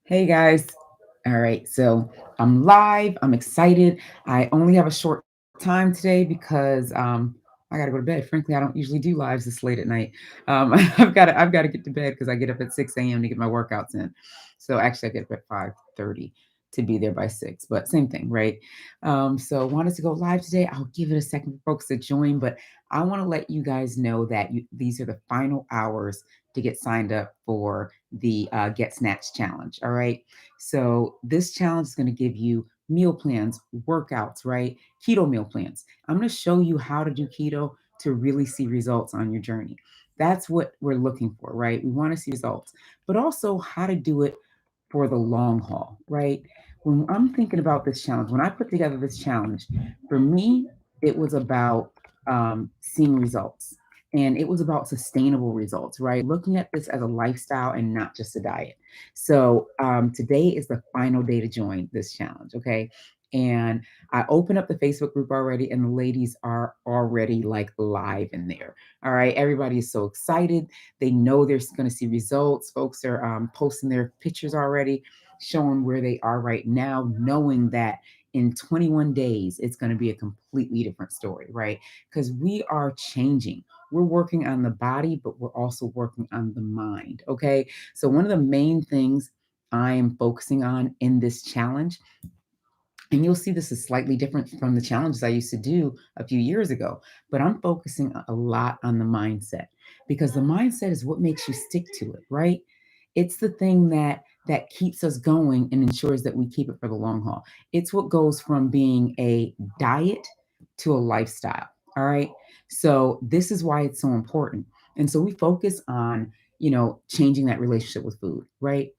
Hey guys. All right, so I'm live. I'm excited. I only have a short time today because I got to go to bed. Frankly, I don't usually do lives this late at night. I've got to get to bed because I get up at 6 a.m. to get my workouts in. So actually, I get up at 5:30 to be there by 6, but same thing, right? So wanted to go live today. I'll give it a second for folks to join, but I want to let you guys know that these are the final hours to get signed up for the Get Snatched challenge. All right. So this challenge is going to give you meal plans, workouts, right? Keto meal plans. I'm going to show you how to do keto to really see results on your journey. That's what we're looking for, right? We want to see results, but also how to do it for the long haul, right? When I'm thinking about this challenge, when I put together this challenge, for me, it was about seeing results, and it was about sustainable results, right? Looking at this as a lifestyle and not just a diet. So today is the final day to join this challenge, okay? And I opened up the Facebook group already, and the ladies are already like live in there. All right, everybody is so excited. They know they're going to see results. Folks are posting their pictures already, showing where they are right now, knowing that in 21 days, it's going to be a completely different story, right? Because we are changing. We're working on the body, but we're also working on the mind, okay? So, one of the main things I am focusing on in this challenge, and you'll see this is slightly different from the challenges I used to do a few years ago, but I'm focusing a lot on the mindset because the mindset is what makes you stick to it, right? It's the thing that keeps us going and ensures that we keep it for the long haul. It's what goes from being a diet to a lifestyle. All right. So this is why it's so important. And so we focus on, changing that relationship with food, right?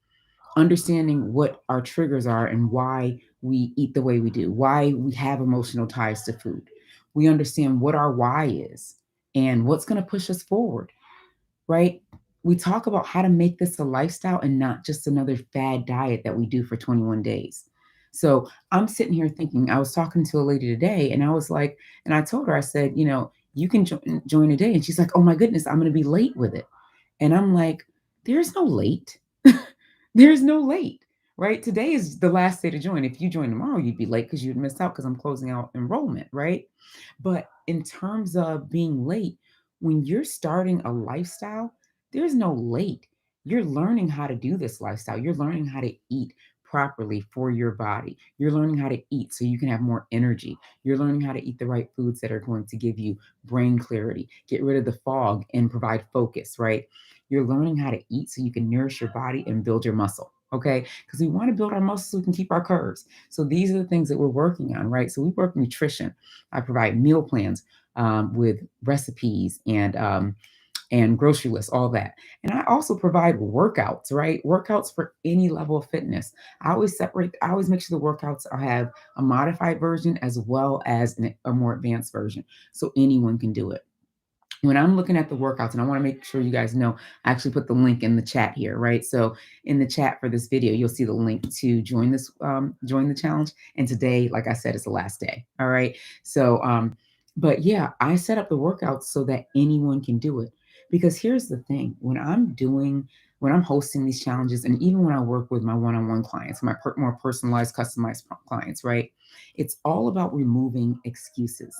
Understanding what our triggers are and why we eat the way we do, why we have emotional ties to food. We understand what our why is and what's going to push us forward, right? We talk about how to make this a lifestyle and not just another fad diet that we do for 21 days. So I'm sitting here thinking, I was talking to a lady today and I was like, and I told her, I said, you can join a day. And she's like, oh my goodness, I'm going to be late with it. And I'm like, there's no late. There's no late, right? Today is the last day to join. If you join tomorrow, you'd be late because you'd miss out because I'm closing out enrollment, right? But in terms of being late, when you're starting a lifestyle, there's no late. You're learning how to do this lifestyle. You're learning how to eat properly for your body. You're learning how to eat so you can have more energy. You're learning how to eat the right foods that are going to give you brain clarity, get rid of the fog, and provide focus, right? You're learning how to eat so you can nourish your body and build your muscle. Okay. Because we want to build our muscles so we can keep our curves. So these are the things that we're working on, right? So we work nutrition. I provide meal plans with recipes and grocery lists, all that. And I also provide workouts, right? Workouts for any level of fitness. I always make sure the workouts have a modified version as well as a more advanced version so anyone can do it. When I'm looking at the workouts, and I want to make sure you guys know, I actually put the link in the chat here, right? So in the chat for this video, you'll see the link to join the challenge. And today, like I said, is the last day. All right. So, but yeah, I set up the workouts so that anyone can do it. Because here's the thing: when I'm hosting these challenges, and even when I work with my one-on-one clients, my more personalized, customized clients, right? It's all about removing excuses.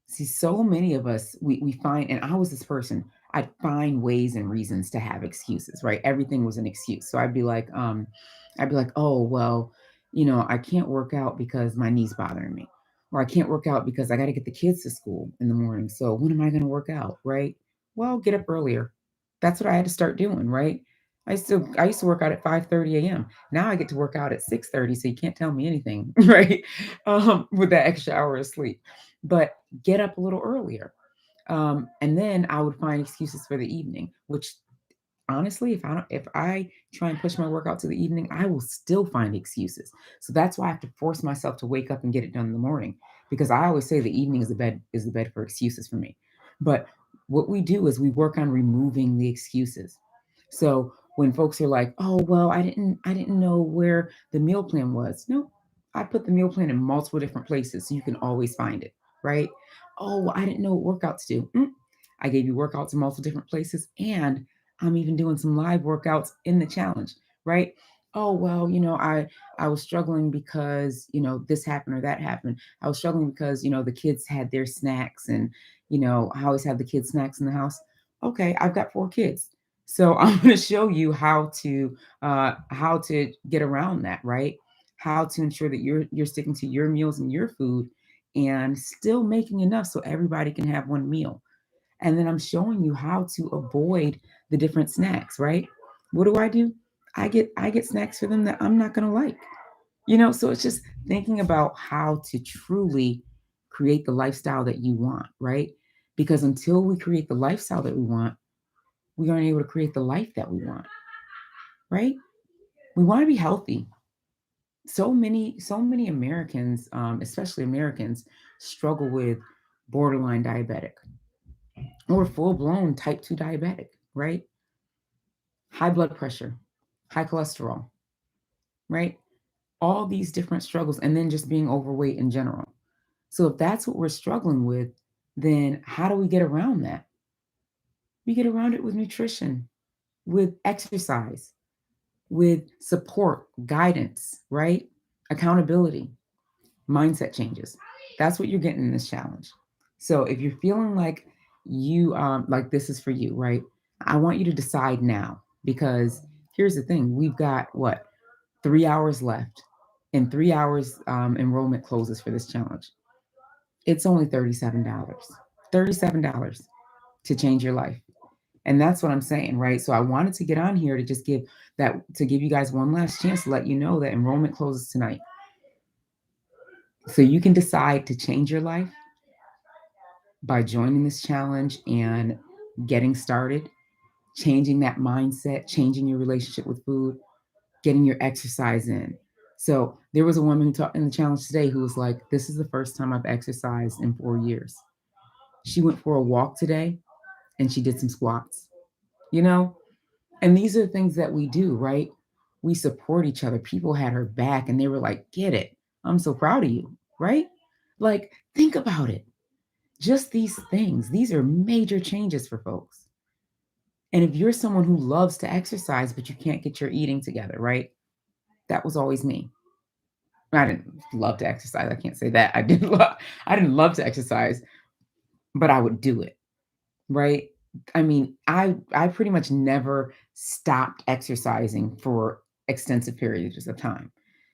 See, so many of us, we find, and I was this person, I'd find ways and reasons to have excuses, right? Everything was an excuse. So I'd be like, oh, well, I can't work out because my knee's bothering me. Or I can't work out because I got to get the kids to school in the morning. So when am I going to work out, right? Well, get up earlier. That's what I had to start doing, right? I used to work out at 5:30 a.m. Now I get to work out at 6:30, so you can't tell me anything, right? With that extra hour of sleep. But get up a little earlier. And then I would find excuses for the evening, which honestly, if I try and push my workout to the evening, I will still find excuses. So that's why I have to force myself to wake up and get it done in the morning. Because I always say the evening is the bed for excuses for me. But what we do is we work on removing the excuses. So when folks are like, "Oh, well, I didn't know where the meal plan was." No, I put the meal plan in multiple different places so you can always find it, right? Oh, well, I didn't know what workouts to do. I gave you workouts in multiple different places, and I'm even doing some live workouts in the challenge, right? Oh, well, I was struggling because, this happened or that happened. I was struggling because, the kids had their snacks and, I always have the kids snacks in the house. Okay, I've got 4 kids. So I'm going to show you how to get around that, right? How to ensure that you're sticking to your meals and your food and still making enough so everybody can have one meal. And then I'm showing you how to avoid the different snacks, right? What do? I get snacks for them that I'm not going to like. So it's just thinking about how to truly create the lifestyle that you want, right? Because until we create the lifestyle that we want, we aren't able to create the life that we want, right? We want to be healthy. So many Americans, especially Americans, struggle with borderline diabetic or full blown type 2 diabetic, right? High blood pressure, high cholesterol, right? All these different struggles, and then just being overweight in general. So, if that's what we're struggling with, then how do we get around that? We get around it with nutrition, with exercise, with support, guidance, right? Accountability, mindset changes. That's what you're getting in this challenge. So, if you're feeling like like this is for you, right? I want you to decide now because here's the thing: we've got what 3 hours left. In 3 hours, enrollment closes for this challenge. It's only $37. $37 to change your life. And that's what I'm saying, right? So I wanted to get on here to just give you guys one last chance to let you know that enrollment closes tonight. So you can decide to change your life by joining this challenge and getting started, changing that mindset, changing your relationship with food, getting your exercise in. So there was a woman who taught in the challenge today who was like, "This is the first time I've exercised in 4 years." She went for a walk today and she did some squats, you know? And these are things that we do, right? We support each other. People had her back and they were like, "Get it. I'm so proud of you," right? Like, think about it. Just these things, these are major changes for folks. And if you're someone who loves to exercise, but you can't get your eating together, right? That was always me. I didn't love to exercise. I can't say that. I didn't love to exercise, but I would do it, right? I mean, I pretty much never stopped exercising for extensive periods of time.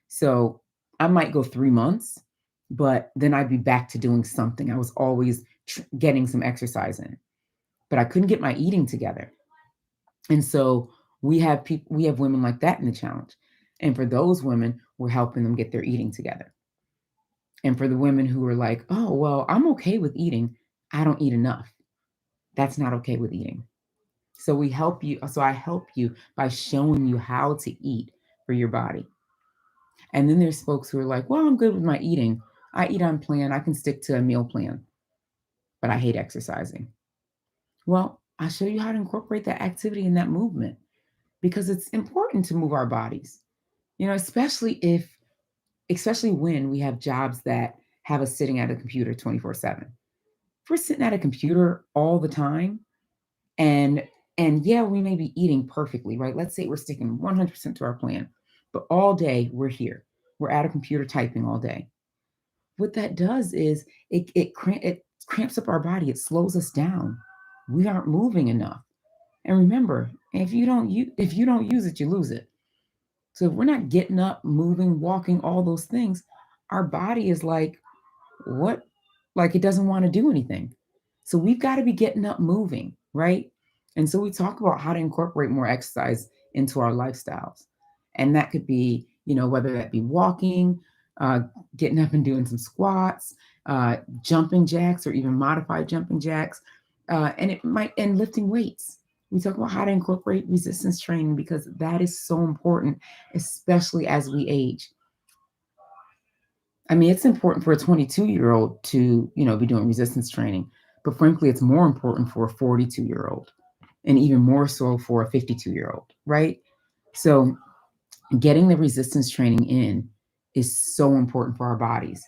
So, I might go 3 months, but then I'd be back to doing something. I was always getting some exercise in, but I couldn't get my eating together. And so we have women like that in the challenge. And for those women, we're helping them get their eating together. And for the women who are like, "Oh, well, I'm okay with eating. I don't eat enough." That's not okay with eating. So I help you by showing you how to eat for your body. And then there's folks who are like, "Well, I'm good with my eating. I eat on plan. I can stick to a meal plan, but I hate exercising." Well, I'll show you how to incorporate that activity and that movement because it's important to move our bodies. Especially when we have jobs that have us sitting at a computer 24/7. If we're sitting at a computer all the time, and yeah, we may be eating perfectly, right? Let's say we're sticking 100% to our plan, but all day we're here. We're at a computer typing all day. What that does is it cramps up our body. It slows us down. We aren't moving enough. And remember, if you don't use it, you lose it. So if we're not getting up, moving, walking, all those things, our body is like, what? Like it doesn't want to do anything. So we've got to be getting up, moving, right? And so we talk about how to incorporate more exercise into our lifestyles. And that could be, whether that be walking, uh, getting up and doing some squats, jumping jacks, or even modified jumping jacks. And lifting weights. We talk about how to incorporate resistance training because that is so important, especially as we age. I mean, it's important for a 22-year-old to, be doing resistance training, but frankly, it's more important for a 42-year-old and even more so for a 52-year-old, right? So, getting the resistance training in is so important for our bodies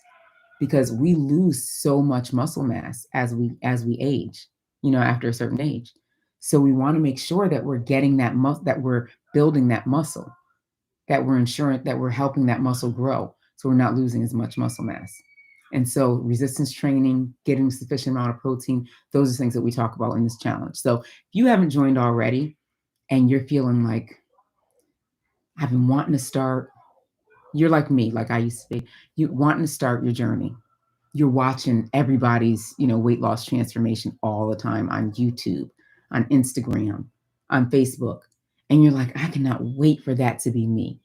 because we lose so much muscle mass as we age, after a certain age. So we want to make sure that we're getting that that we're building that muscle. that we're ensuring that we're helping that muscle grow so we're not losing as much muscle mass. And so resistance training, getting sufficient amount of protein, those are things that we talk about in this challenge. So if you haven't joined already and you're feeling like I've been wanting to start, you're like me, like I used to be, you wanting to start your journey. You're watching everybody's, weight loss transformation all the time on YouTube, on Instagram, on Facebook. And you're like, I cannot wait for that to be me.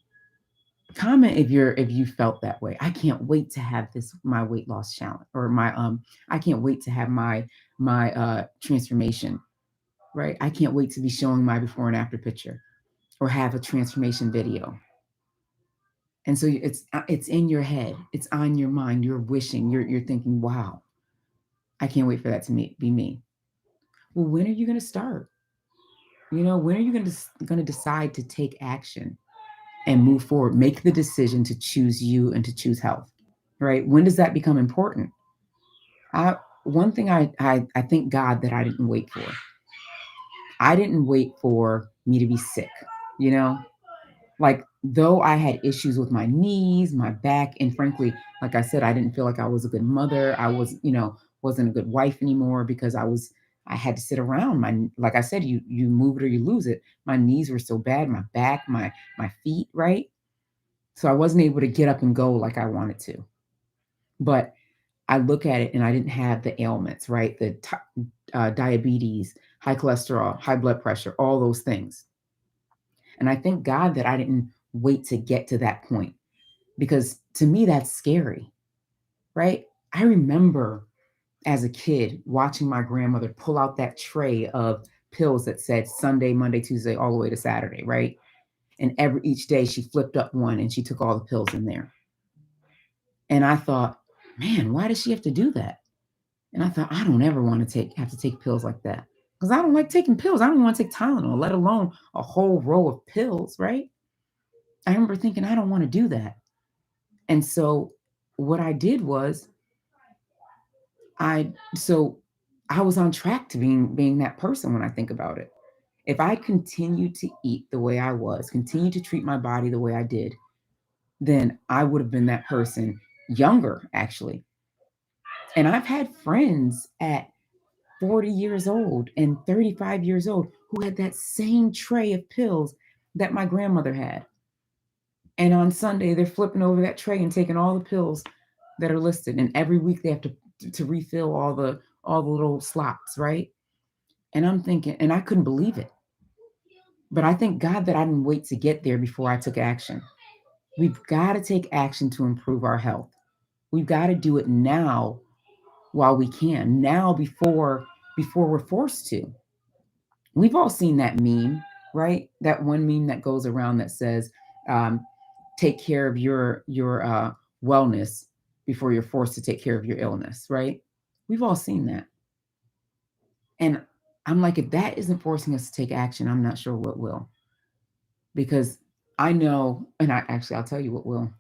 Comment if you felt that way. I can't wait to have this my weight loss challenge or my I can't wait to have my transformation, right? I can't wait to be showing my before and after picture or have a transformation video. And so it's in your head, it's on your mind, you're wishing, you're thinking, wow, I can't wait for that to be me. Well, when are you going to start? When are you going to decide to take action and move forward? Make the decision to choose you and to choose health, right? When does that become important? One thing I thank God that I didn't wait for. I didn't wait for me to be sick, you know? Like, though I had issues with my knees, my back, and frankly, like I said, I didn't feel like I was a good mother. I wasn't a good wife anymore because I had to sit around. Like I said, you move it or you lose it. My knees were so bad, my back, my feet, right? So I wasn't able to get up and go like I wanted to. But I look at it and I didn't have the ailments, right? Diabetes, high cholesterol, high blood pressure, all those things. And I thank God that I didn't wait to get to that point because to me, that's scary, right? I remember as a kid watching my grandmother pull out that tray of pills that said Sunday, Monday, Tuesday, all the way to Saturday, right? And each day she flipped up one and she took all the pills in there. And I thought, man, why does she have to do that? And I thought, I don't ever want to have to take pills like that. Because I don't like taking pills. I don't want to take Tylenol, let alone a whole row of pills, right? I remember thinking, I don't want to do that. And so what I did was I so I was on track to being that person when I think about it. If I continued to eat the way I was, continued to treat my body the way I did, then I would have been that person younger, actually. And I've had friends at 40 years old and 35 years old who had that same tray of pills that my grandmother had. And on Sunday, they're flipping over that tray and taking all the pills that are listed. And every week they have to refill all the little slots, right? And I'm thinking, and I couldn't believe it. But I thank God that I didn't wait to get there before I took action. We've got to take action to improve our health. We've got to do it now while we can, now before we're forced to. We've all seen that meme, right? That one meme that goes around that says, um, "Take care of your wellness before you're forced to take care of your illness." Right? We've all seen that, and I'm like, if that isn't forcing us to take action, I'm not sure what will. Because I know, and I'll tell you what will.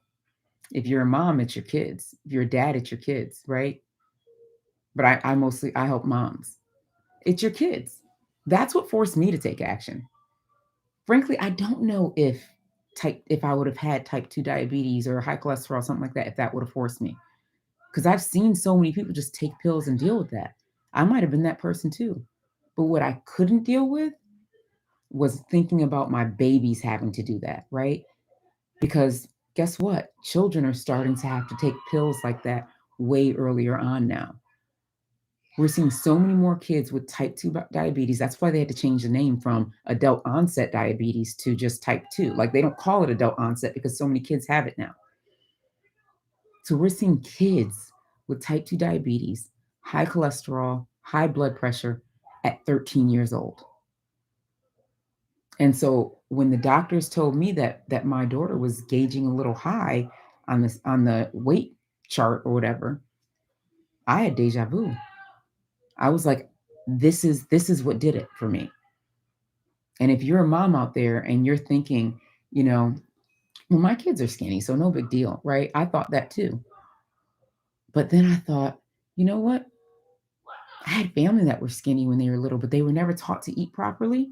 If you're a mom, it's your kids. If you're a dad, it's your kids, right? But I help moms. It's your kids. That's what forced me to take action. Frankly, I don't know if I would have had type 2 diabetes or high cholesterol, something like that, if that would have forced me. Because I've seen so many people just take pills and deal with that. I might have been that person too. But what I couldn't deal with was thinking about my babies having to do that, right? Because guess what? Children are starting to have to take pills like that way earlier on now. We're seeing so many more kids with type 2 diabetes. That's why they had to change the name from adult onset diabetes to just type 2. Like they don't call it adult onset because so many kids have it now. So we're seeing kids with type 2 diabetes, high cholesterol, high blood pressure at 13 years old. And so when the doctors told me that my daughter was gauging a little high on the weight chart or whatever, I had deja vu. I was like, this is what did it for me. And if you're a mom out there and you're thinking, you know, well, my kids are skinny, so no big deal, right? I thought that too. But then I thought, you know what? I had family that were skinny when they were little, but they were never taught to eat properly.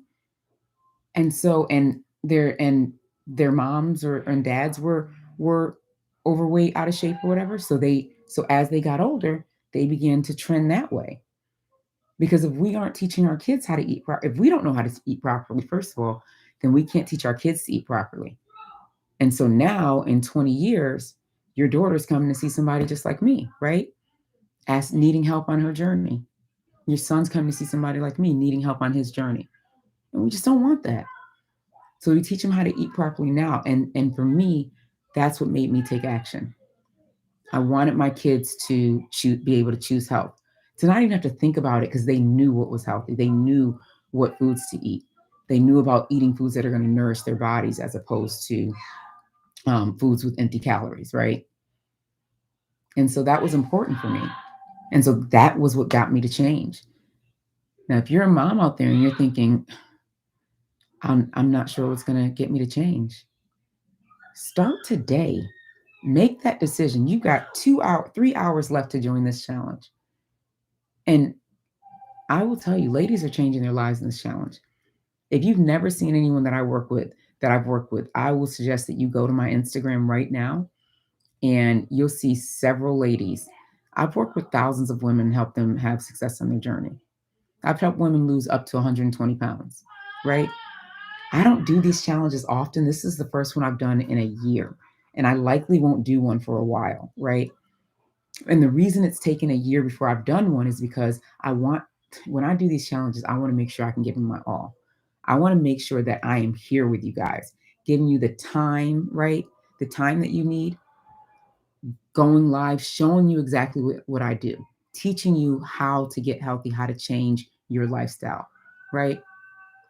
And so, and they're, and their moms or and dads were overweight, out of shape, or whatever. So as they got older, they began to trend that way. Because if we aren't teaching our kids how to eat if we don't know how to eat properly, first of all, then we can't teach our kids to eat properly. And so now in 20 years, your daughter's coming to see somebody just like me, right? Needing help on her journey. Your son's coming to see somebody like me needing help on his journey. And we just don't want that. So we teach them how to eat properly now. And for me, that's what made me take action. I wanted my kids to be able to choose health, to not even have to think about it because they knew what was healthy. They knew what foods to eat. They knew about eating foods that are going to nourish their bodies as opposed to foods with empty calories, right? And so that was important for me. And so that was what got me to change. Now, if you're a mom out there and you're thinking, I'm not sure what's going to get me to change, start today. Make that decision. You've got 2 hours, 3 hours left to join this challenge. And I will tell you, ladies are changing their lives in this challenge. If you've never seen anyone that I've worked with, I will suggest that you go to my Instagram right now and you'll see several ladies. I've worked with thousands of women and helped them have success on their journey. I've helped women lose up to 120 pounds, right? I don't do these challenges often. This is the first one I've done in a year, and I likely won't do one for a while, right? And the reason it's taken a year before I've done one is because when I do these challenges, I want to make sure I can give them my all. I want to make sure that I am here with you guys, giving you the time, right? The time that you need, going live, showing you exactly what I do, teaching you how to get healthy, how to change your lifestyle, right?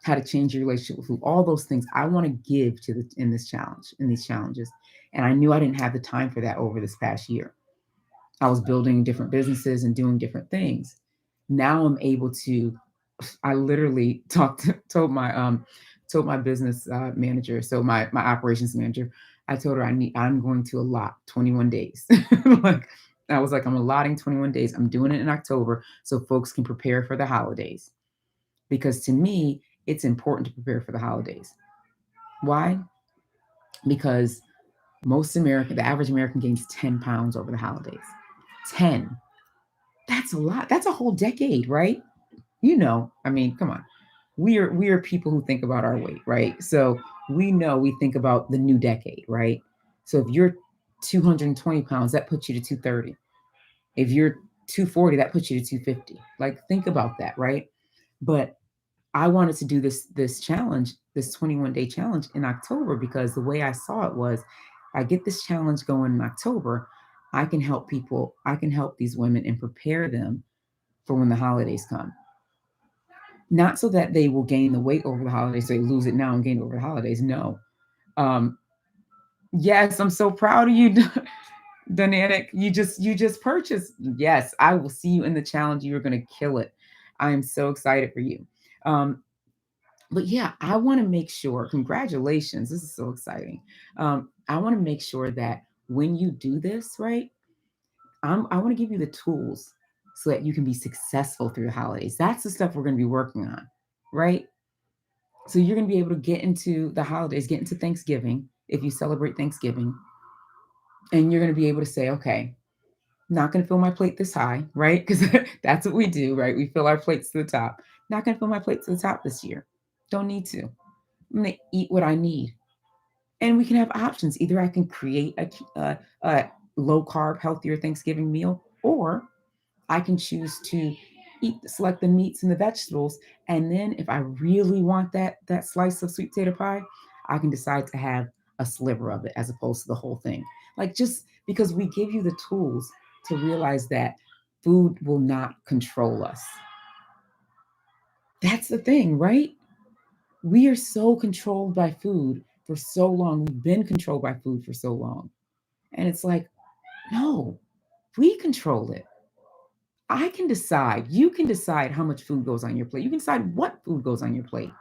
How to change your relationship with food, all those things I want to give in this challenge, in these challenges. And I knew I didn't have the time for that over this past year. I was building different businesses and doing different things. Now I'm able to. I literally told my business manager, so my operations manager. I told her I'm going to allot 21 days. Like I was like, I'm allotting 21 days. I'm doing it in October so folks can prepare for the holidays. Because to me, it's important to prepare for the holidays. Why? Because the average American gains 10 pounds over the holidays. 10. That's a lot. That's a whole decade, right? I mean, come on. We are people who think about our weight, right? So we think about the new decade, right? So if you're 220 pounds, that puts you to 230. If you're 240, that puts you to 250. Like think about that, right? But I wanted to do this challenge, this 21-day challenge in October because the way I saw it was I get this challenge going in October, I can help these women and prepare them for when the holidays come. Not so that they will gain the weight over the holidays, so they lose it now and gain it over the holidays. No. Um, yes, I'm so proud of you, Dynamic. You just purchased. Yes, I will see you in the challenge. You're gonna kill it. I am so excited for you. Um, but yeah, I want to make sure. Congratulations! This is so exciting. I want to make sure that when you do this, right, I want to give you the tools so that you can be successful through the holidays. That's the stuff we're going to be working on, right? So you're going to be able to get into the holidays, get into Thanksgiving if you celebrate Thanksgiving, and you're going to be able to say, okay, not going to fill my plate this high, right? Because that's what we do, right? We fill our plates to the top. Not going to fill my plate to the top this year. Don't need to. I'm going to eat what I need. And we can have options. Either I can create a low carb, healthier Thanksgiving meal, or I can choose to select the meats and the vegetables. And then if I really want that slice of sweet potato pie, I can decide to have a sliver of it as opposed to the whole thing. Like just because we give you the tools to realize that food will not control us. That's the thing, right? We are so controlled by food for so long. We've been controlled by food for so long. And it's like, no, we control it. I can decide. You can decide how much food goes on your plate. You can decide what food goes on your plate.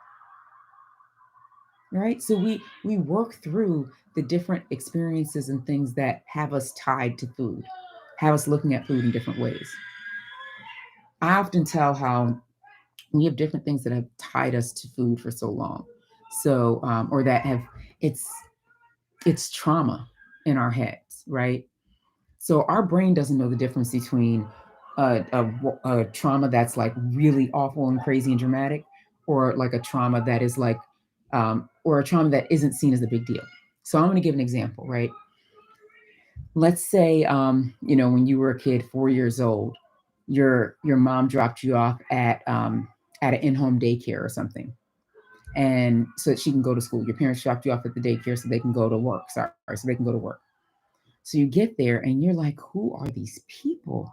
Right? So we work through the different experiences and things that have us tied to food, have us looking at food in different ways. I often tell how we have different things that have tied us to food for so long. So or that have it's it's trauma in our heads, right? So our brain doesn't know the difference between a trauma that's like really awful and crazy and dramatic, or like a trauma that is like, or a trauma that isn't seen as a big deal. So I'm going to give an example, right? Let's say, when you were a kid, 4 years old, your mom dropped you off at an in-home daycare or something, and so that she can go to school. Your parents dropped you off at the daycare so they can go to work. Sorry, so they can go to work. So you get there and you're like, who are these people?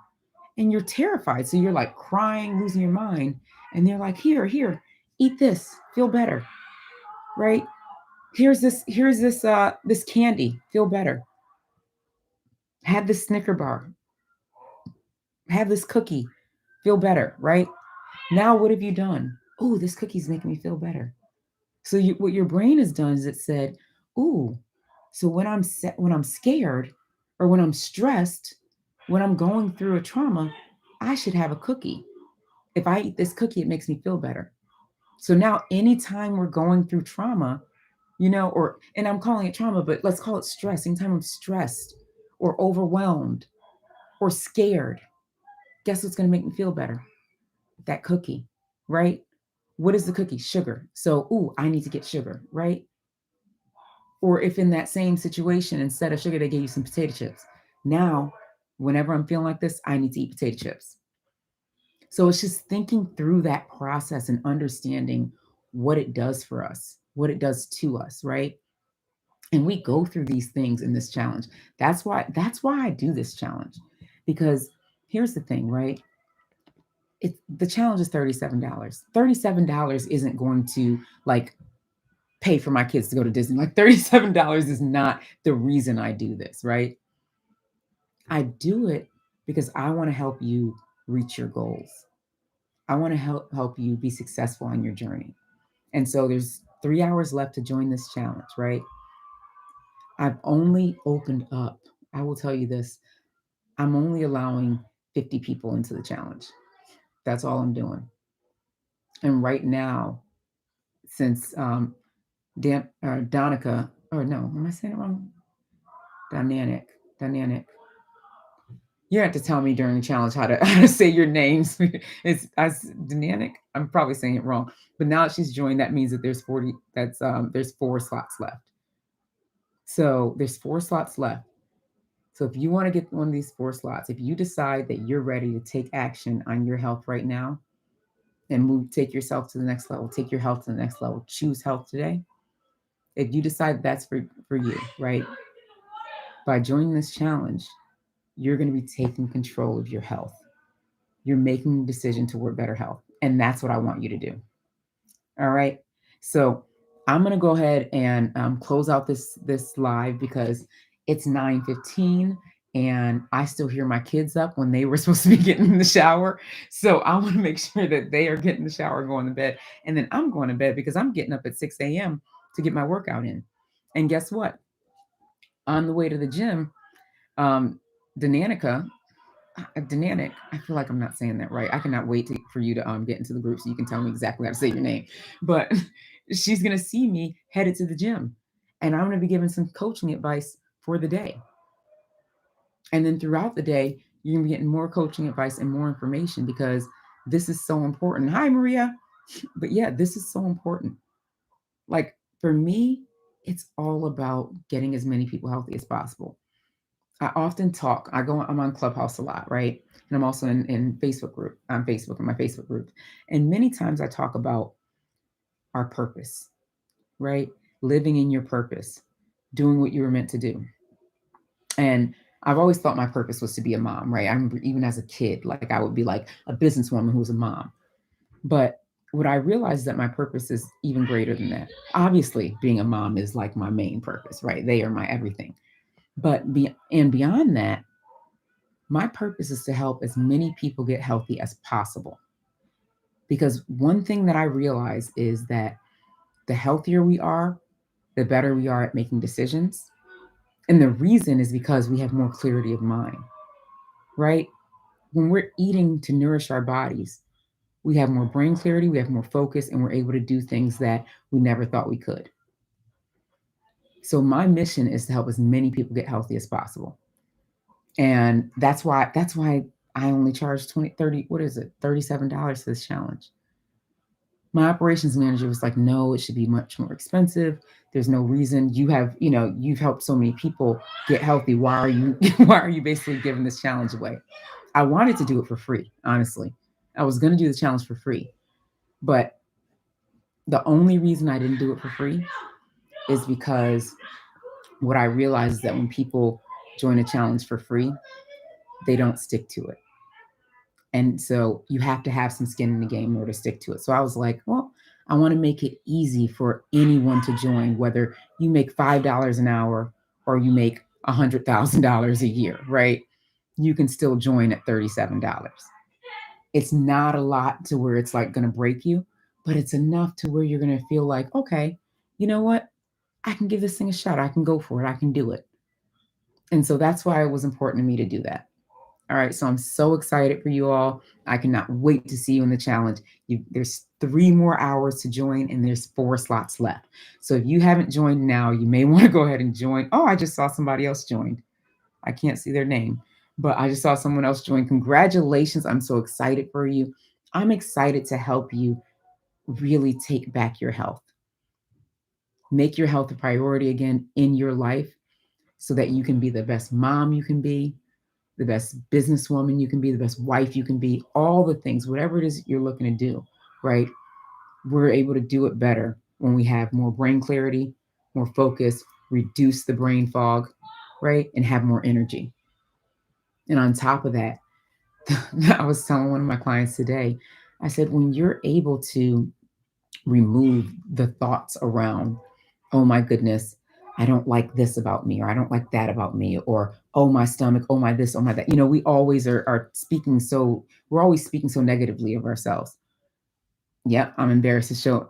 And you're terrified. So you're like crying, losing your mind. And they're like, here, eat this, feel better, right? Here's this candy, feel better. Have this Snicker bar, have this cookie, feel better, right? Now what have you done? Oh, this cookie's making me feel better. So what your brain has done is it said, ooh, so when I'm scared or when I'm stressed, when I'm going through a trauma, I should have a cookie. If I eat this cookie, it makes me feel better. So now anytime we're going through trauma, or and I'm calling it trauma, but let's call it stress. Anytime I'm stressed or overwhelmed or scared, guess what's going to make me feel better? That cookie, right? What is the cookie? Sugar. So, ooh, I need to get sugar, right? Or if in that same situation, instead of sugar, they gave you some potato chips. Now, whenever I'm feeling like this, I need to eat potato chips. So it's just thinking through that process and understanding what it does for us, what it does to us, right? And we go through these things in this challenge. That's why I do this challenge. Because here's the thing, right? The challenge is $37. $37 isn't going to like pay for my kids to go to Disney. Like $37 is not the reason I do this, right? I do it because I want to help you reach your goals. I want to help you be successful on your journey. And so there's 3 hours left to join this challenge, right? I've only opened up, I will tell you this, I'm only allowing 50 people into the challenge. That's all I'm doing. And right now, since Donica, or no, am I saying it wrong? Dynamic. You have to tell me during the challenge how to how to say your names. It's Dynamic. I'm probably saying it wrong. But now that she's joined, that means that there's 40. There's 4 slots left. So there's 4 slots left. So if you want to get one of these 4 slots, if you decide that you're ready to take action on your health right now and take yourself to the next level, take your health to the next level, choose health today. If you decide that's for you, right? By joining this challenge, you're going to be taking control of your health. You're making a decision toward better health. And that's what I want you to do. All right. So I'm gonna go ahead and close out this live because it's 9:15 and I still hear my kids up when they were supposed to be getting in the shower. So I want to make sure that they are getting the shower and going to bed. And then I'm going to bed because I'm getting up at 6 a.m. to get my workout in. And guess what? On the way to the gym, um, Danica, Dynamic. I feel like I'm not saying that right. I cannot wait for you to get into the group so you can tell me exactly how to say your name. But she's gonna see me headed to the gym, and I'm gonna be giving some coaching advice for the day. And then throughout the day, you're gonna be getting more coaching advice and more information because this is so important. Hi, Maria. But yeah, this is so important. Like for me, it's all about getting as many people healthy as possible. I often talk. I'm on Clubhouse a lot, right? And I'm also in Facebook group, on Facebook, in my Facebook group. And many times I talk about our purpose, right? Living in your purpose, doing what you were meant to do. And I've always thought my purpose was to be a mom, right? I remember even as a kid, like I would be like a businesswoman who was a mom. But what I realized is that my purpose is even greater than that. Obviously, being a mom is like my main purpose, right? They are my everything. But beyond that, my purpose is to help as many people get healthy as possible. Because one thing that I realize is that the healthier we are, the better we are at making decisions. And the reason is because we have more clarity of mind, right? When we're eating to nourish our bodies, we have more brain clarity, we have more focus, and we're able to do things that we never thought we could. So my mission is to help as many people get healthy as possible. And that's why I only charge 20, 30. What is it, $37 for this challenge. My operations manager was like, no, it should be much more expensive. There's no reason. You've helped so many people get healthy. Why are you why are you basically giving this challenge away? I wanted to do it for free, honestly. I was going to do the challenge for free. But the only reason I didn't do it for free is because what I realized is that when people join a challenge for free, they don't stick to it. And so you have to have some skin in the game in order to stick to it. So I was like, well, I want to make it easy for anyone to join, whether you make $5 an hour or you make $100,000 a year, right? You can still join at $37. It's not a lot to where it's like going to break you, but it's enough to where you're going to feel like, okay, you know what? I can give this thing a shot. I can go for it. I can do it. And so that's why it was important to me to do that. All right, so I'm so excited for you all. I cannot wait to see you in the challenge. There's 3 more hours to join, and there's 4 slots left. So if you haven't joined now, you may want to go ahead and join. Oh, I just saw somebody else joined. I can't see their name, but I just saw someone else join. Congratulations. I'm so excited for you. I'm excited to help you really take back your health. Make your health a priority again in your life so that you can be the best mom you can be, the best businesswoman you can be, the best wife you can be, all the things, whatever it is you're looking to do, right? We're able to do it better when we have more brain clarity, more focus, reduce the brain fog, right? And have more energy. And on top of that, I was telling one of my clients today, I said, when you're able to remove the thoughts around, oh my goodness, I don't like this about me, or I don't like that about me, or oh my stomach, oh my this, oh my that. We always are speaking we're always speaking so negatively of ourselves. Yep, I'm embarrassed to show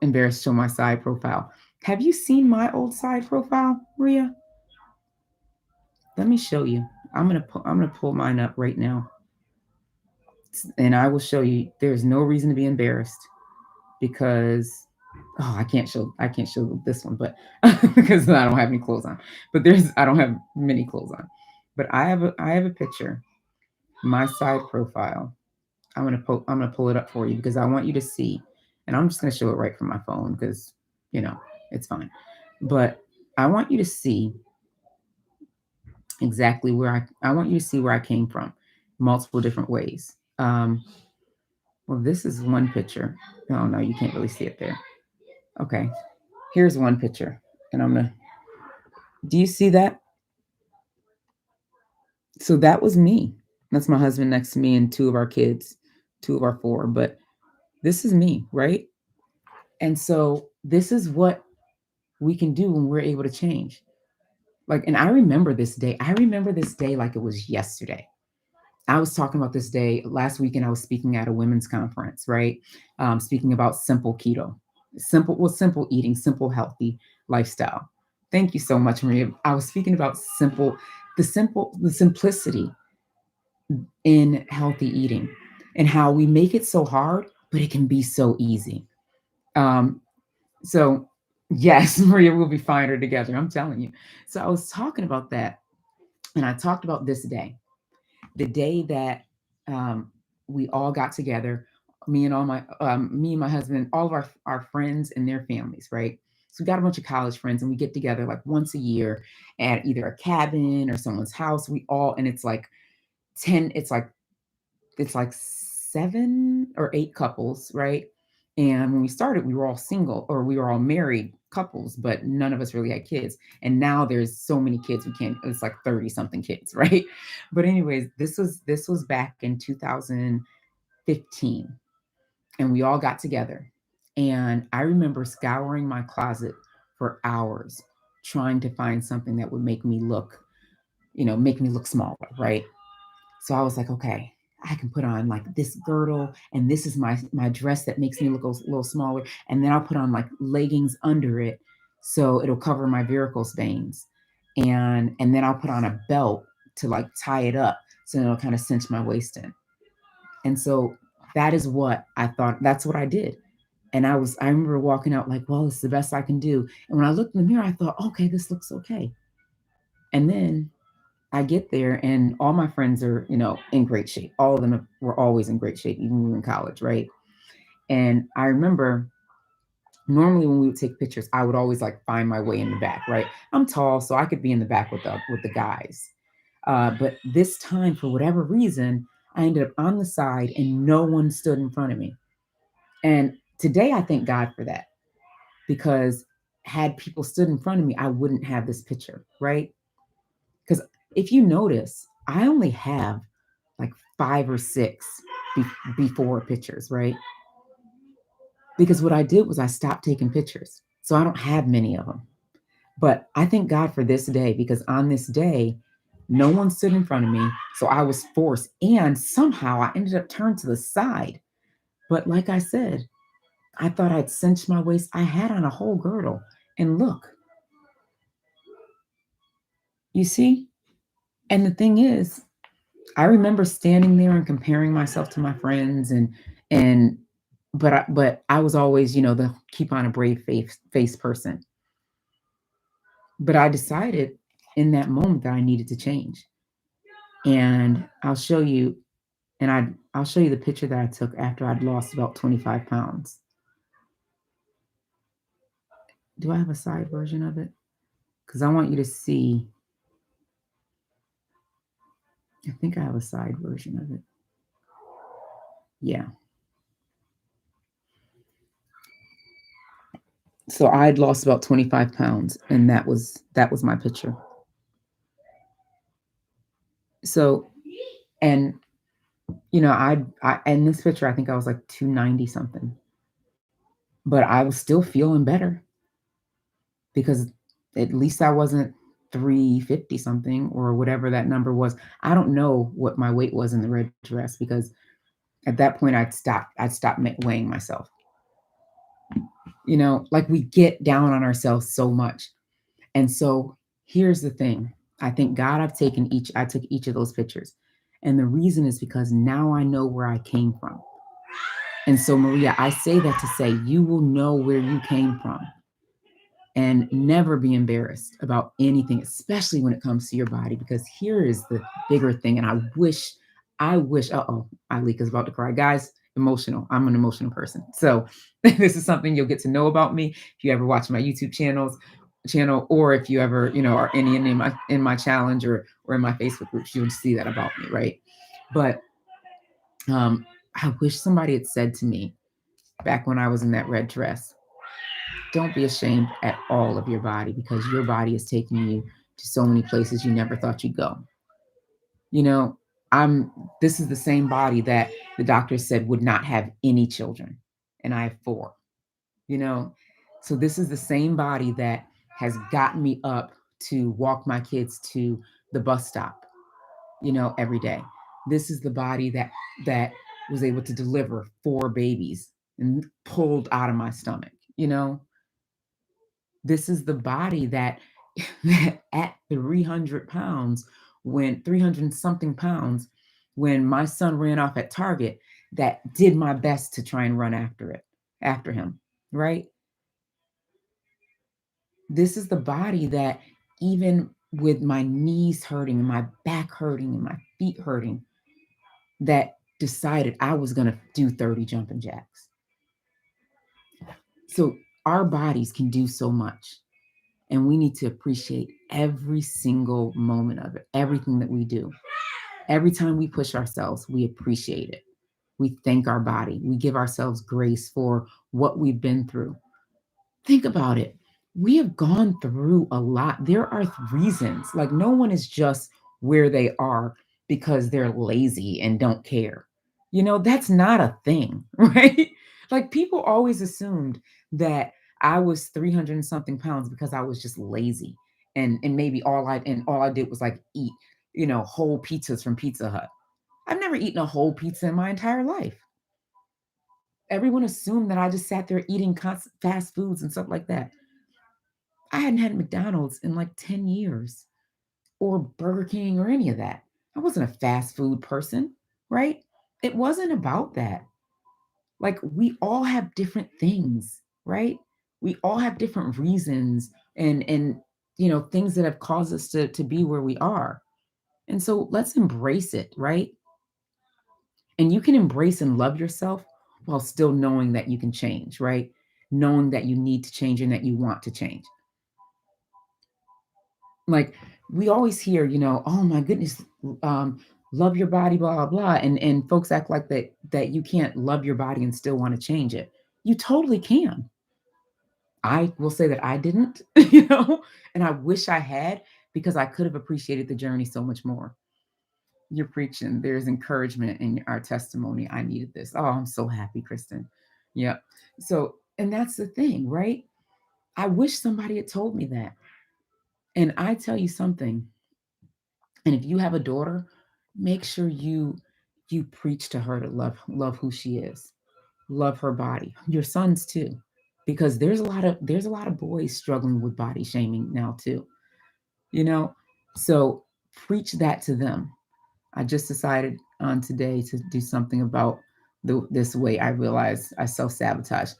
my side profile. Have you seen my old side profile, Maria? Let me show you. I'm gonna pull mine up right now, and I will show you. There's no reason to be embarrassed because I can't show this one, but because I don't have any clothes on. But I don't have many clothes on. But I have a picture, my side profile. I'm gonna pull it up for you because I want you to see, and I'm just gonna show it right from my phone because you know it's fine. But I want you to see exactly I want you to see where I came from, multiple different ways. Well, this is one picture. Oh no, you can't really see it there. Okay, here's one picture, and I'm gonna. Do you see that? So that was me. That's my husband next to me and 2 of our kids, 2 of our 4. But this is me, right? And so this is what we can do when we're able to change. Like, and I remember this day. I remember this day like it was yesterday. I was talking about this day last weekend. I was speaking at a women's conference, right? Speaking about simple keto, simple eating, simple healthy lifestyle. Thank you so much, Maria. I was speaking about the simplicity in healthy eating and how we make it so hard, but it can be so easy. Um, so, yes, Maria, we'll be finer together. I'm telling you. So, I was talking about that, and I talked about this day, the day that um, we all got together, me and my husband, all of our friends and their families, right? So we got a bunch of college friends, and we get together like once a year at either a cabin or someone's house. And it's like 10, it's like 7 or 8 couples, right? And when we started, we were all single or we were all married couples, but none of us really had kids. And now there's so many kids we can't. It's like 30 something kids, right? But anyways, this was back in 2015, and we all got together. And I remember scouring my closet for hours trying to find something that would make me look smaller, right? So I was like, okay, I can put on like this girdle, and this is my dress that makes me look a little smaller, and then I'll put on like leggings under it, so it'll cover my varicose veins, and then I'll put on a belt to like tie it up, so it'll kind of cinch my waist in. And so that is what I thought. That's what I did. And I remember walking out like, well, it's the best I can do. And when I looked in the mirror, I thought, okay, this looks okay. And then I get there and all my friends are, in great shape. All of them were always in great shape, even when we were in college, right? And I remember normally when we would take pictures, I would always like find my way in the back, right? I'm tall, so I could be in the back with the guys. But this time, for whatever reason, I ended up on the side and no one stood in front of me. And today I thank God for that because had people stood in front of me, I wouldn't have this picture, right? Because if you notice, I only have like 5 or 6 be- before pictures, right? Because what I did was I stopped taking pictures. So I don't have many of them. But I thank God for this day because on this day, no one stood in front of me. So I was forced. And somehow I ended up turned to the side. But like I said, I thought I'd cinched my waist. I had on a whole girdle. And look, you see? And the thing is, I remember standing there and comparing myself to my friends and but I was always, the keep on a brave face person. But I decided in that moment that I needed to change. And I'll show you the picture that I took after I'd lost about 25 pounds. Do I have a side version of it? Because I want you to see. I think I have a side version of it. Yeah. So I'd lost about 25 pounds, and that was my picture. So, and I in this picture I think I was like 290 something, but I was still feeling better because at least I wasn't 350 something or whatever that number was. I don't know what my weight was in the red dress because at that point I'd stopped weighing myself. Like we get down on ourselves so much. And so here's the thing. I took each of those pictures. And the reason is because now I know where I came from. And so, Maria, I say that to say you will know where you came from and never be embarrassed about anything, especially when it comes to your body. Because here is the bigger thing. And Ileka's about to cry. Guys, emotional. I'm an emotional person. So this is something you'll get to know about me if you ever watch my YouTube channel, or if you ever, are in my challenge or in my Facebook groups, you'll see that about me, right? But um, I wish somebody had said to me back when I was in that red dress, don't be ashamed at all of your body because your body is taking you to so many places you never thought you'd go. You know, I'm this is the same body that the doctor said would not have any children, and I have 4. You know, so this is the same body that has gotten me up to walk my kids to the bus stop, every day. This is the body that was able to deliver 4 babies and pulled out of my stomach, This is the body that, that at 300 pounds, when 300 something pounds, when my son ran off at Target, that did my best to try and run after him, right? This is the body that, even with my knees hurting and my back hurting and my feet hurting, that decided I was going to do 30 jumping jacks. So our bodies can do so much. And we need to appreciate every single moment of it, everything that we do. Every time we push ourselves, we appreciate it. We thank our body. We give ourselves grace for what we've been through. Think about it. We have gone through a lot. There are reasons. Like, no one is just where they are because they're lazy and don't care. That's not a thing, right? Like, people always assumed that I was 300 and something pounds because I was just lazy. And maybe all I did was like eat, whole pizzas from Pizza Hut. I've never eaten a whole pizza in my entire life. Everyone assumed that I just sat there eating fast foods and stuff like that. I hadn't had McDonald's in like 10 years or Burger King or any of that. I wasn't a fast food person, right? It wasn't about that. Like we all have different things, right? We all have different reasons and things that have caused us to be where we are. And so let's embrace it, right? And you can embrace and love yourself while still knowing that you can change, right? Knowing that you need to change and that you want to change. Like we always hear, oh my goodness, um, love your body, blah blah blah, and folks act like that you can't love your body and still want to change it. You totally can. I will say that I didn't, and I wish I had because I could have appreciated the journey so much more. You're preaching. There's encouragement in our testimony. I needed this. Oh, I'm so happy, Kristen. Yeah. So, and that's the thing, right? I wish somebody had told me that. And I tell you something, and if you have a daughter, make sure you preach to her to love who she is. Love her body. Your sons too. Because there's a lot of boys struggling with body shaming now too. You know? So preach that to them. I just decided on today to do something about this way I realize I self sabotage.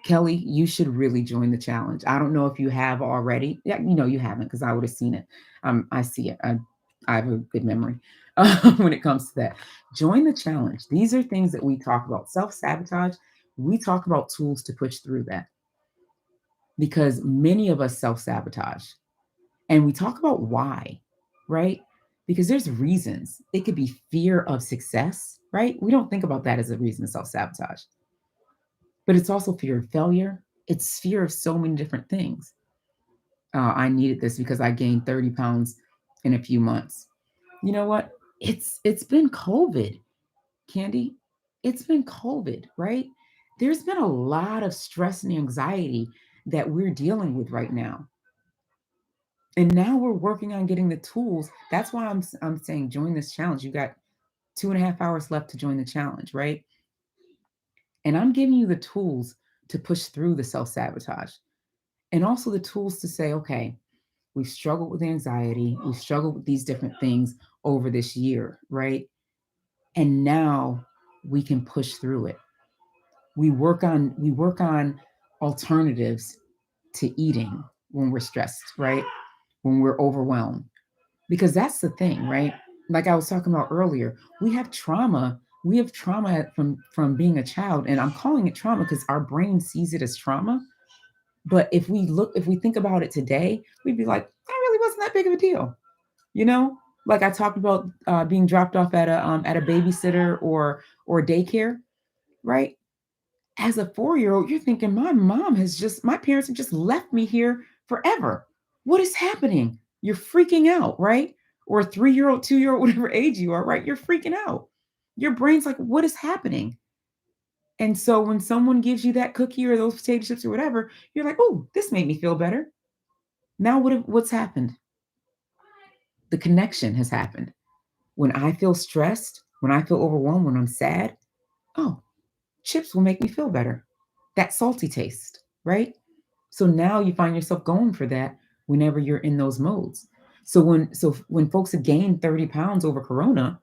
Kelly, you should really join the challenge. I don't know if you have already. Yeah, you haven't because I would have seen it. I see it. I have a good memory when it comes to that. Join the challenge. These are things that we talk about. Self sabotage. We talk about tools to push through that because many of us self sabotage. And we talk about why, right? Because there's reasons. It could be fear of success, right? We don't think about that as a reason to self sabotage, but it's also fear of failure. It's fear of so many different things. I needed this because I gained 30 pounds in a few months. You know what? It's been COVID, Candy. It's been COVID, right? There's been a lot of stress and anxiety that we're dealing with right now. And now we're working on getting the tools. That's why I'm saying join this challenge. You got 2.5 hours left to join the challenge, right? And I'm giving you the tools to push through the self sabotage and also the tools to say, okay, we've struggled with anxiety, we've struggled with these different things over this year, right? And now we can push through it. We work on alternatives to eating when we're stressed, right? When we're overwhelmed. Because that's the thing, right? Like I was talking about earlier, we have trauma from being a child, and I'm calling it trauma because our brain sees it as trauma. But if we think about it today, we'd be like, that really wasn't that big of a deal, you know. Like I talked about being dropped off at a babysitter or daycare, right? As a 4-year old, you're thinking, my parents have just left me here forever. What is happening? You're freaking out, right? Or a 3-year old, 2-year old, whatever age you are, right? You're freaking out. Your brain's like, what is happening? And so when someone gives you that cookie or those potato chips or whatever, you're like, oh, this made me feel better. Now what's happened? The connection has happened. When I feel stressed, when I feel overwhelmed, when I'm sad, oh, chips will make me feel better. That salty taste, right? So now you find yourself going for that whenever you're in those modes. So when folks have gained 30 pounds over corona,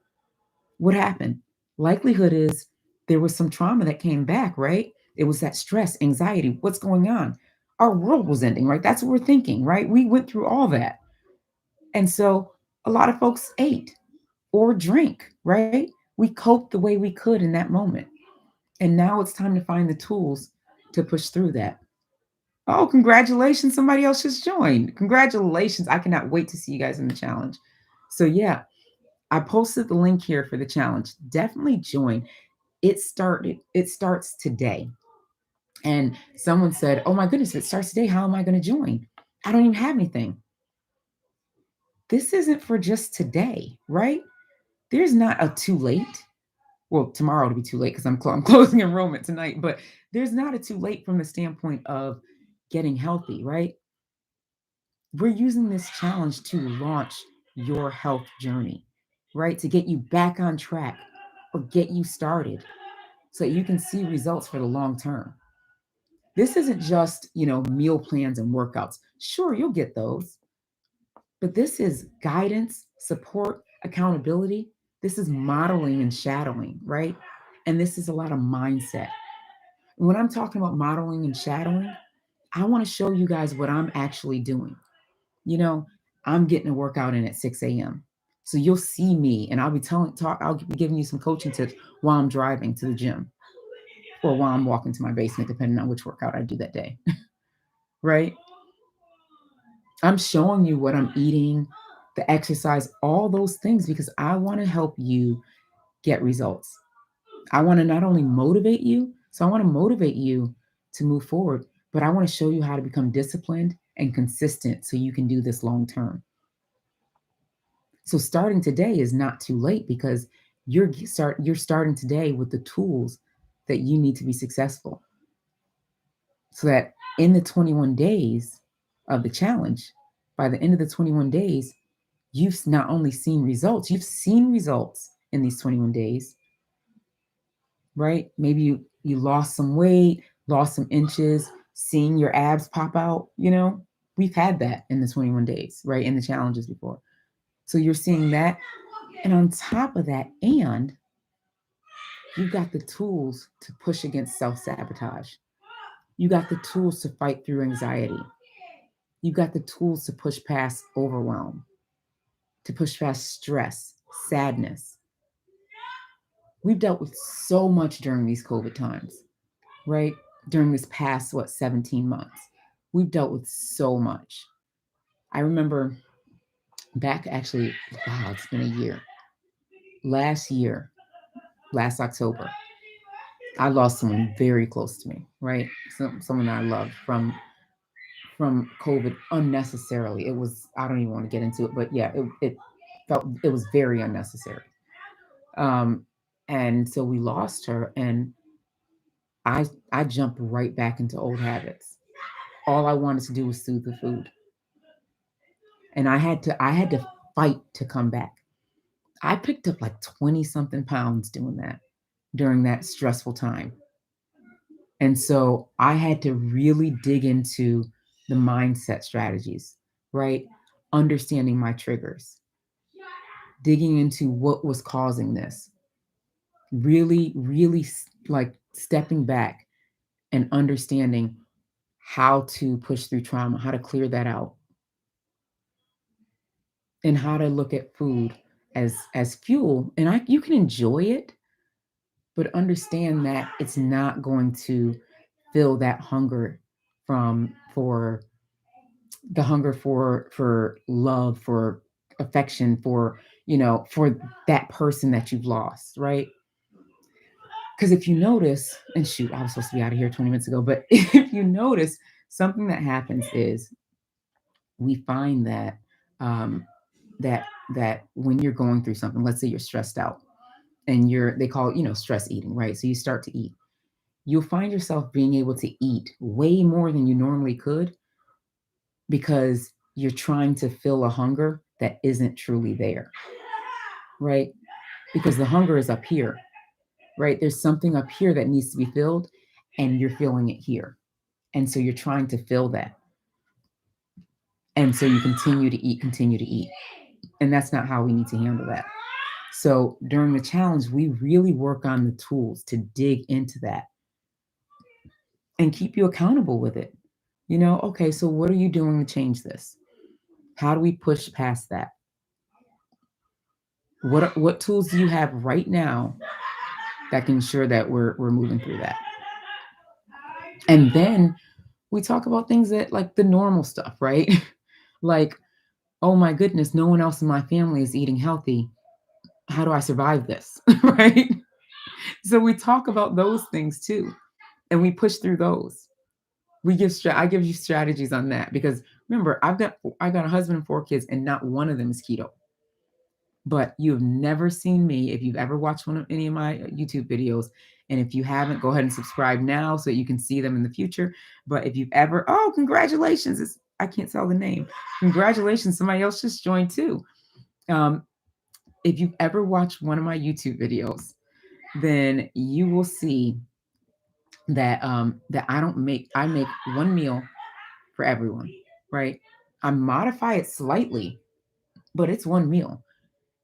what happened? Likelihood is there was some trauma that came back, right? It was that stress, anxiety, what's going on? Our world was ending, right? That's what we're thinking, right? We went through all that. And so a lot of folks ate or drink, right? We coped the way we could in that moment. And now it's time to find the tools to push through that. Oh, congratulations. Somebody else just joined. Congratulations. I cannot wait to see you guys in the challenge. So, yeah, I posted the link here for the challenge. Definitely join. It starts today. And someone said, oh my goodness, it starts today. How am I going to join? I don't even have anything. This isn't for just today, right? There's not a too late. Well, tomorrow to be too late because I'm closing enrollment tonight, but there's not a too late from the standpoint of getting healthy, right? We're using this challenge to launch your health journey, right? To get you back on track or get you started so you can see results for the long term. This isn't just, meal plans and workouts. Sure, you'll get those, but this is guidance, support, accountability. This is modeling and shadowing, right? And this is a lot of mindset. When I'm talking about modeling and shadowing, I want to show you guys what I'm actually doing. You know, I'm getting a workout in at 6 a.m. So you'll see me and I'll be giving you some coaching tips while I'm driving to the gym or while I'm walking to my basement, depending on which workout I do that day. Right? I'm showing you what I'm eating, the exercise, all those things because I want to help you get results. I want to not only motivate you, so I want to motivate you to move forward, but I want to show you how to become disciplined and consistent so you can do this long term. So starting today is not too late because you're starting today with the tools that you need to be successful. So that in the 21 days of the challenge, by the end of the 21 days, you've not only seen results, you've seen results in these 21 days, right? Maybe you lost some weight, lost some inches, seeing your abs pop out, we've had that in the 21 days, right? In the challenges before. So you're seeing that. And on top of that, and you got the tools to push against self-sabotage. You got the tools to fight through anxiety. You got the tools to push past overwhelm, to push past stress, sadness. We've dealt with so much during these COVID times, right? During this past, 17 months. We've dealt with so much. I remember back actually, wow, it's been a year. Last year, last October, I lost someone very close to me, right? Someone I loved from COVID unnecessarily. It was, I don't even want to get into it, but yeah, it was very unnecessary. Um, and so we lost her, and I jumped right back into old habits. All I wanted to do was soothe the food, and I had to fight to come back. I picked up like 20 something pounds doing that during that stressful time. And so I had to really dig into the mindset strategies, right? Understanding my triggers, digging into what was causing this, really like stepping back and understanding how to push through trauma, how to clear that out, and how to look at food as fuel. And you can enjoy it, but understand that it's not going to fill that hunger from for the hunger for love, for affection, for that person that you've lost, right? Because if you notice, and shoot, I was supposed to be out of here 20 minutes ago, but if you notice, something that happens is we find that um, that when you're going through something, let's say you're stressed out, and they call it, stress eating, right? So you start to eat. You'll find yourself being able to eat way more than you normally could because you're trying to fill a hunger that isn't truly there, right? Because the hunger is up here, right? There's something up here that needs to be filled, and you're feeling it here. And so you're trying to fill that. And so you continue to eat, continue to eat. And that's not how we need to handle that. So during the challenge, we really work on the tools to dig into that and keep you accountable with it. Okay, so what are you doing to change this? How do we push past that? What tools do you have right now that can ensure that we're moving through that? And then we talk about things that like the normal stuff, right? Like, oh my goodness, no one else in my family is eating healthy. How do I survive this? Right? So we talk about those things too, and we push through those. I give you strategies on that because remember, I got a husband and 4 kids, and not one of them is keto. But you've never seen me, if you've ever watched any of my YouTube videos, and if you haven't, go ahead and subscribe now so you can see them in the future. But if you've ever, oh, congratulations! I can't tell the name. Congratulations, somebody else just joined too. Um, if you've ever watched one of my YouTube videos, then you will see that I make one meal for everyone, right? I modify it slightly, but it's one meal.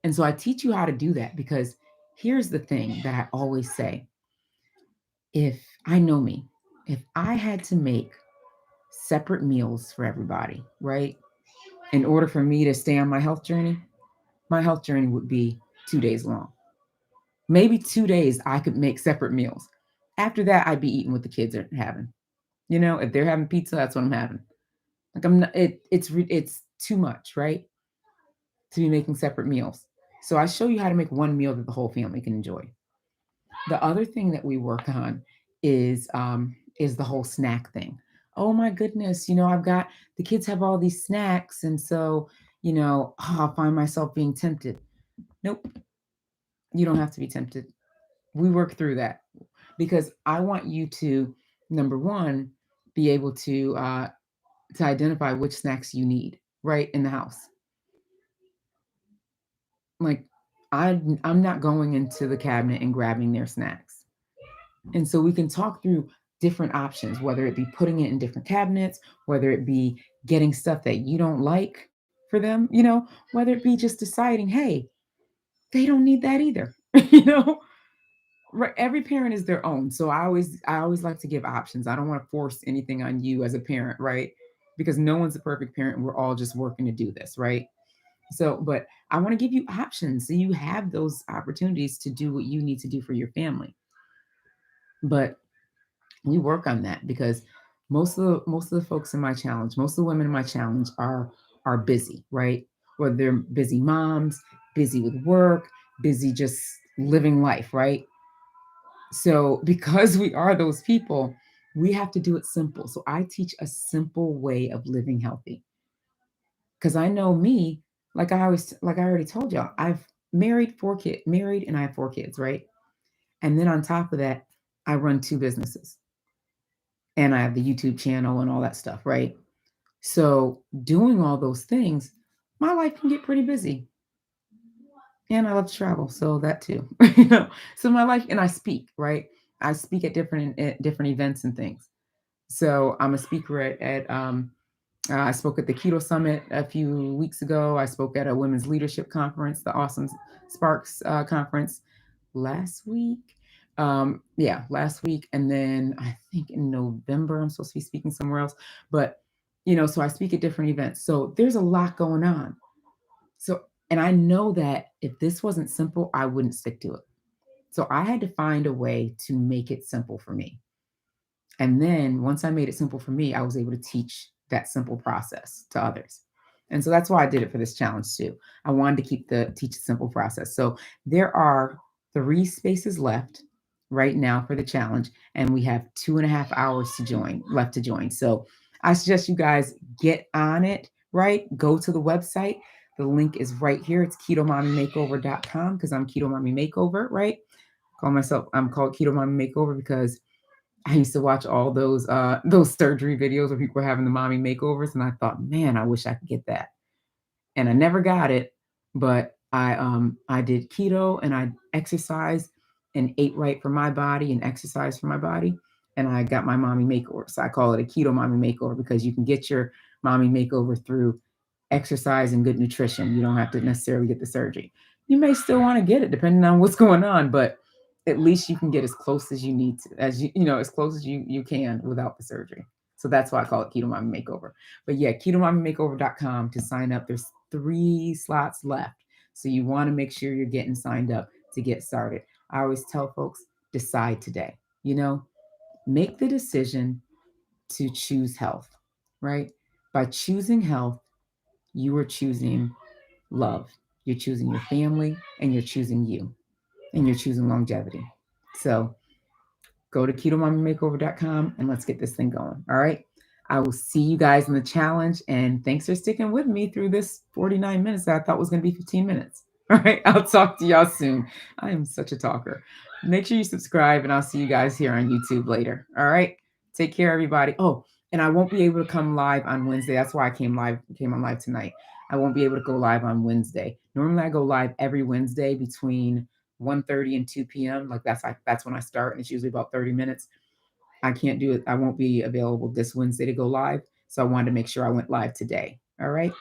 And so I teach you how to do that because here's the thing that I always say. If I know me, if I had to make separate meals for everybody, right? In order for me to stay on my health journey would be 2 days long. Maybe 2 days I could make separate meals. After that, I'd be eating what the kids are having. If they're having pizza, that's what I'm having. Like I'm not, it's too much, right? To be making separate meals. So I show you how to make one meal that the whole family can enjoy. The other thing that we work on is the whole snack thing. Oh my goodness, I've got the kids have all these snacks, and so I find myself being tempted. Nope, you don't have to be tempted. We work through that because I want you to, number one, be able to identify which snacks you need right in the house. Like I'm not going into the cabinet and grabbing their snacks. And so we can talk through different options, whether it be putting it in different cabinets, whether it be getting stuff that you don't like for them, whether it be just deciding, hey, they don't need that either. you know, right? Every parent is their own. So I always like to give options. I don't want to force anything on you as a parent, right? Because no one's a perfect parent. We're all just working to do this, right? So, but I want to give you options so you have those opportunities to do what you need to do for your family. But we work on that because most of the folks in my challenge, most of the women in my challenge are busy, right? Whether they're busy moms, busy with work, busy just living life, right? So because we are those people, we have to do it simple. So I teach a simple way of living healthy because I know me, like I already told y'all, I've married and I have 4 kids, right? And then on top of that, I run 2 businesses and I have the YouTube channel and all that stuff, right? So doing all those things, my life can get pretty busy. And I love to travel, so that too. So my life and I speak, right? I speak at different events and things. So I'm a speaker I spoke at the Keto Summit a few weeks ago. I spoke at a women's leadership conference, the Awesome Sparks conference last week. Yeah, last week. And then I think in November, I'm supposed to be speaking somewhere else. But, so I speak at different events. So there's a lot going on. So, and I know that if this wasn't simple, I wouldn't stick to it. So I had to find a way to make it simple for me. And then once I made it simple for me, I was able to teach that simple process to others. And so that's why I did it for this challenge too. I wanted to teach the simple process. So there are 3 spaces left right now for the challenge, and we have 2.5 hours left to join. So I suggest you guys get on it, right? Go to the website. The link is right here. It's ketomommy.makeover.com because I'm Keto Mommy Makeover, right? I'm called Keto Mommy Makeover because I used to watch all those surgery videos where people were having the mommy makeovers, and I thought, man, I wish I could get that. And I never got it, but I did keto and I exercised and ate right for my body and exercised for my body, and I got my mommy makeover. So I call it a keto mommy makeover because you can get your mommy makeover through exercise and good nutrition. You don't have to necessarily get the surgery. You may still want to get it depending on what's going on, but at least you can get as close as you need to, as close as you can without the surgery. So that's why I call it Keto Mommy Makeover. But yeah, ketomommymakeover.com to sign up. There's 3 slots left. So you want to make sure you're getting signed up to get started. I always tell folks, decide today. Make the decision to choose health, right? By choosing health, you are choosing love. You're choosing your family and you're choosing you and you're choosing longevity. So go to ketomommymakeover.com and let's get this thing going. All right. I will see you guys in the challenge. And thanks for sticking with me through this 49 minutes that I thought was going to be 15 minutes. All right. I'll talk to y'all soon. I am such a talker. Make sure you subscribe and I'll see you guys here on YouTube later. All right. Take care, everybody. Oh, and I won't be able to come live on Wednesday. That's why I came on live tonight. I won't be able to go live on Wednesday. Normally I go live every Wednesday between 1:30 and 2 p.m. That's when I start, and it's usually about 30 minutes. I can't do it. I won't be available this Wednesday to go live. So I wanted to make sure I went live today. All right.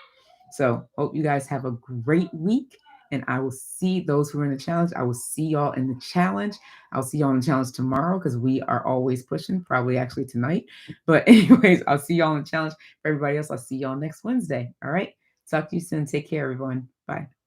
So hope you guys have a great week And I will see those who are in the challenge. I will see y'all in the challenge. I'll see y'all in the challenge tomorrow because we are always pushing, probably actually tonight. But, anyways, I'll see y'all in the challenge. For everybody else, I'll see y'all next Wednesday. All right. Talk to you soon. Take care, everyone. Bye.